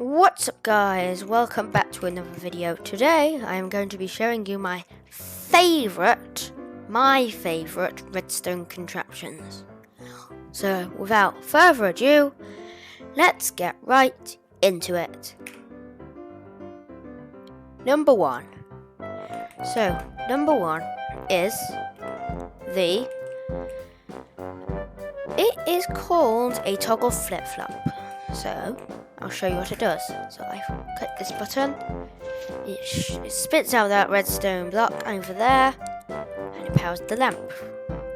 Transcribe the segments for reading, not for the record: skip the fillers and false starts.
What's up guys, welcome back to another video. Today I am going to be showing you my favourite redstone contraptions. So without further ado, let's get right into it. Number one is it is called a toggle flip-flop. So I'll show you what it does. So I click this button, it spits out that redstone block over there, and it powers the lamp.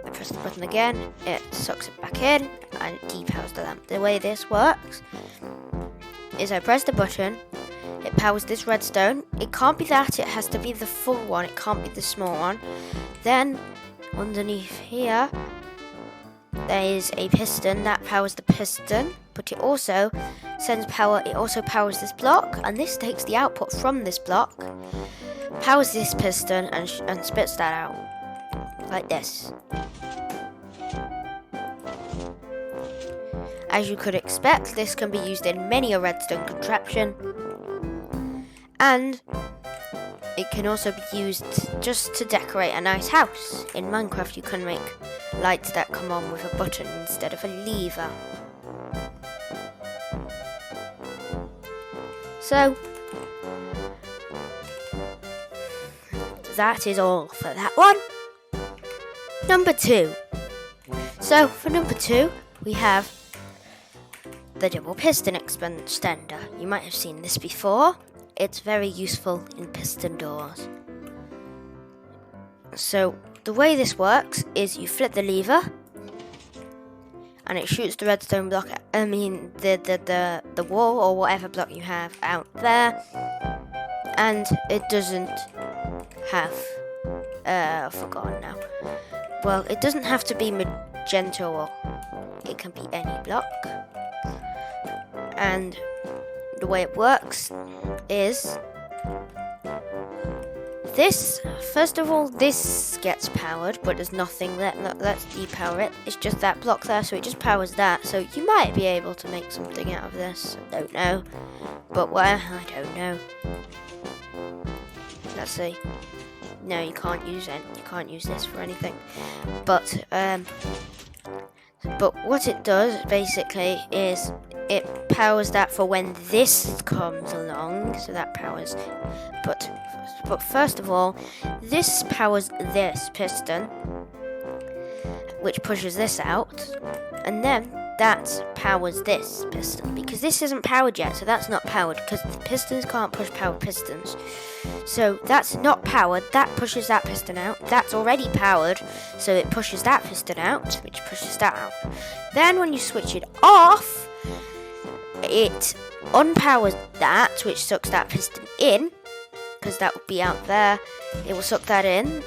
I press the button again, it sucks it back in, and it depowers the lamp. The way this works is I press the button, it powers this redstone. It can't be that, it has to be the full one, it can't be the small one. Then underneath here, there is a piston that powers the piston, but it also sends power, it also powers this block, and this takes the output from this block, powers this piston, and spits that out, like this. As you could expect, this can be used in many a redstone contraption, and it can also be used just to decorate a nice house. In Minecraft you can make lights that come on with a button instead of a lever. So that is all for that one. Number two. So for number two we have the double piston extender. You might have seen this before. It's very useful in piston doors. So the way this works is you flip the lever and it shoots the redstone block, the wall or whatever block you have out there, and it doesn't have I've forgotten now. Well, it doesn't have to be magenta, or it can be any block. And the way it works is this. First of all, this gets powered, but there's nothing there. Let's depower it. It's just that block there, so it just powers that. So you might be able to make something out of this. I don't know, but I don't know. Let's see. No, you can't use it. You can't use this for anything. But what it does basically is it powers that for when this comes along, so that powers. But first of all, this powers this piston, which pushes this out, and then that powers this piston, because this isn't powered yet, so that's not powered, because the pistons can't push powered pistons. So that's not powered, that pushes that piston out, that's already powered, so it pushes that piston out, which pushes that out. Then when you switch it off, it unpowers that, which sucks that piston in, because that would be out there. It will suck that in,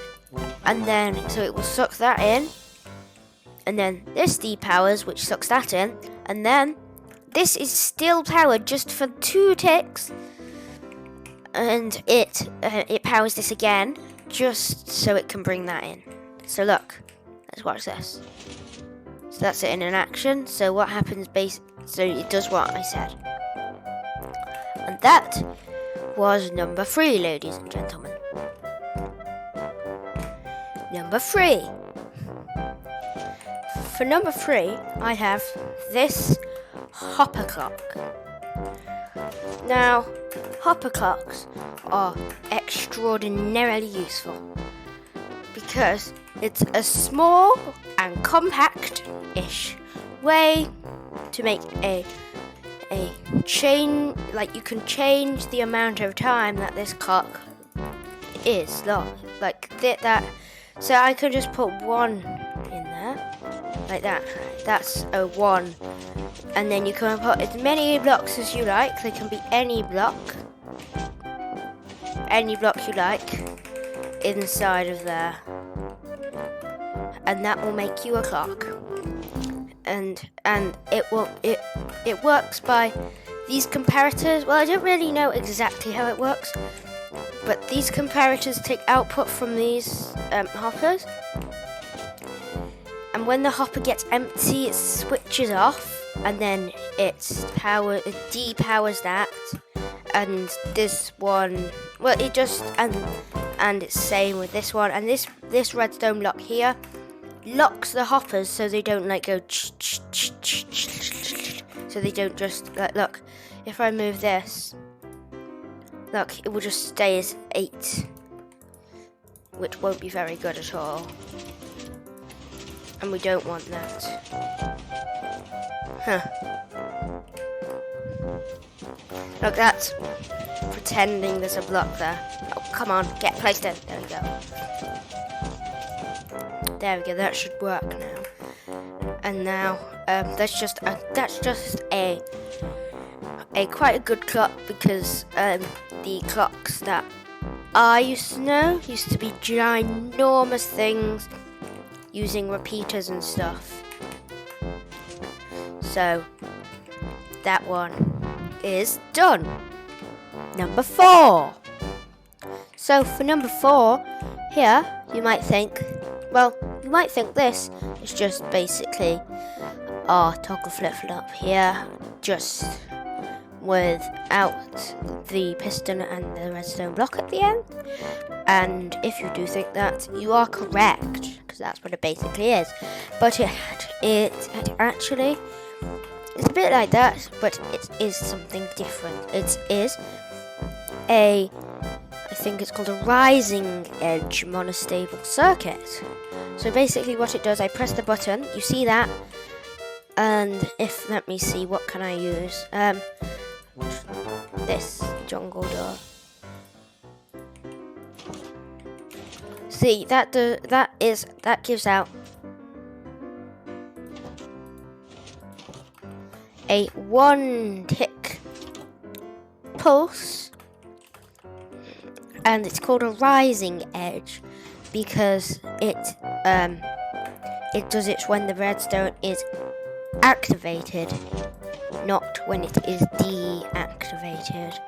and then so it will suck that in, and then this depowers, which sucks that in, and then this is still powered just for 2 ticks, and it powers this again just so it can bring that in. So look, let's watch this. So that's it in an action. So what happens so it does what I said. And that was number 3, ladies and gentlemen. Number 3. For number 3, I have this hopper clock. Now, hopper clocks are extraordinarily useful because it's a small and compact-ish way to make a change, like you can change the amount of time that this clock is like that. So I could just put 1 in there, like that. That's a 1, and then you can put as many blocks as you like. They can be any block you like inside of there, and that will make you a clock. And it works by these comparators. Well, I don't really know exactly how it works, but these comparators take output from these hoppers, and when the hopper gets empty, it switches off, and then it depowers that, and this one, well, it just and it's same with this one, and this redstone block here locks the hoppers so they don't like go so they don't just look. If I move this, look, it will just stay as 8, which won't be very good at all, and we don't want that. Look, that's pretending there's a block there. Oh, come on, get placed in. There we go. There we go. That should work now. And now, that's just a quite a good clock, because the clocks that I used to know used to be ginormous things using repeaters and stuff. So that one is done. Number 4. So for number 4 here, you might think this is just basically our toggle flip-flop here, just without the piston and the redstone block at the end. And if you do think that, you are correct, because that's what it basically is. But it actually, it's a bit like that, but it is something different. It is I think it's called a rising edge monostable circuit. So basically what it does, I press the button, you see that, and let me see, what can I use? This jungle door. See, that gives out a 1-tick pulse, and it's called a rising edge because it does it when the redstone is activated, not when it is deactivated.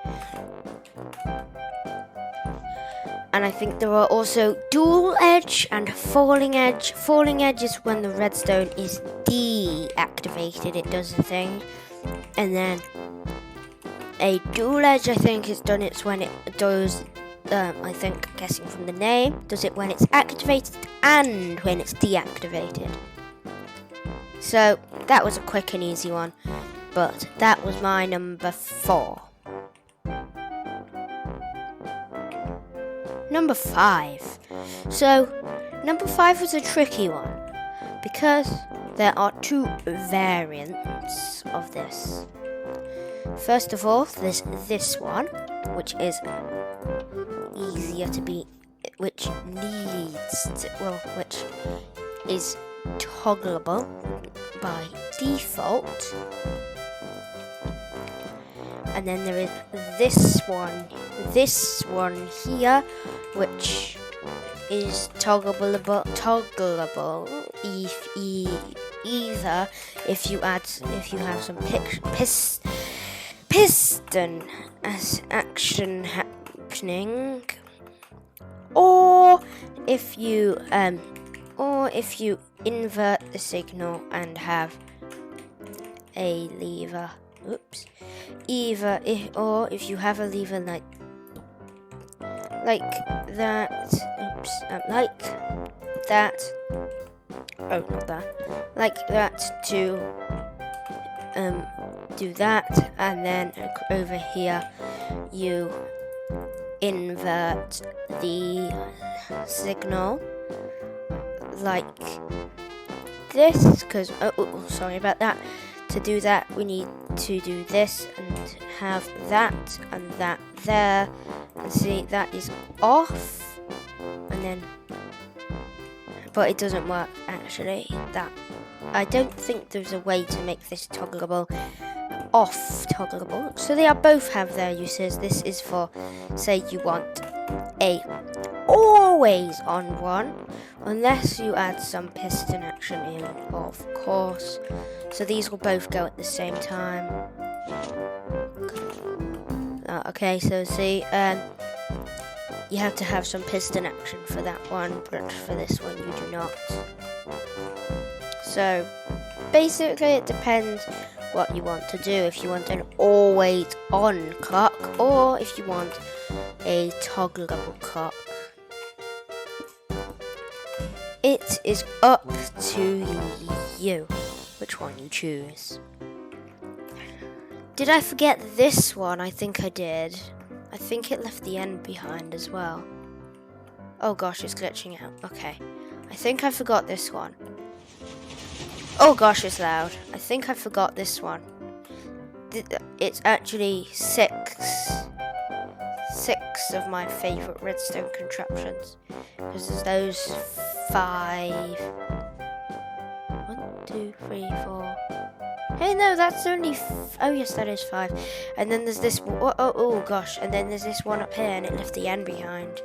And I think there are also dual edge and falling edge. Falling edge is when the redstone is deactivated, it does the thing. And then a dual edge, I think, is done. It's when it does, I think, guessing from the name, does it when it's activated and when it's deactivated. So that was a quick and easy one, but that was my number 4. Number 5. So number 5 was a tricky one because there are 2 variants of this. First of all, there's this one, which is easier to be, which is toggleable by default. And then there is this one here, which is toggleable either if you have some piston as action happening, or if you invert the signal and have a lever. Or if you have a lever like that. Like that. Oh, not that. Like that to do that, and then over here you invert the signal like this, because sorry about that. To do that, we need to do this and have that and that there. And see, that is off. And then, but it doesn't work actually. That I don't think there's a way to make this toggleable, off toggleable. So they both have their uses. This is for, say you want a always on one, unless you add some piston action in, of course. So these will both go at the same time. Okay, so see, you have to have some piston action for that one, but for this one you do not. So basically it depends what you want to do. If you want an always on clock, or if you want a toggleable clock. It is up to you which one you choose. Did I forget this one? I think I did. I think it left the end behind as well. Oh gosh, it's glitching out. Okay. I think I forgot this one. Oh gosh, it's loud. I think I forgot this one. It's actually six of my favourite redstone contraptions. Because there's those 5. 1, 2, 3, 4. Hey, no, that's only. Oh, yes, that is 5. And then there's this. Oh, gosh. And then there's this one up here, and it left the end behind.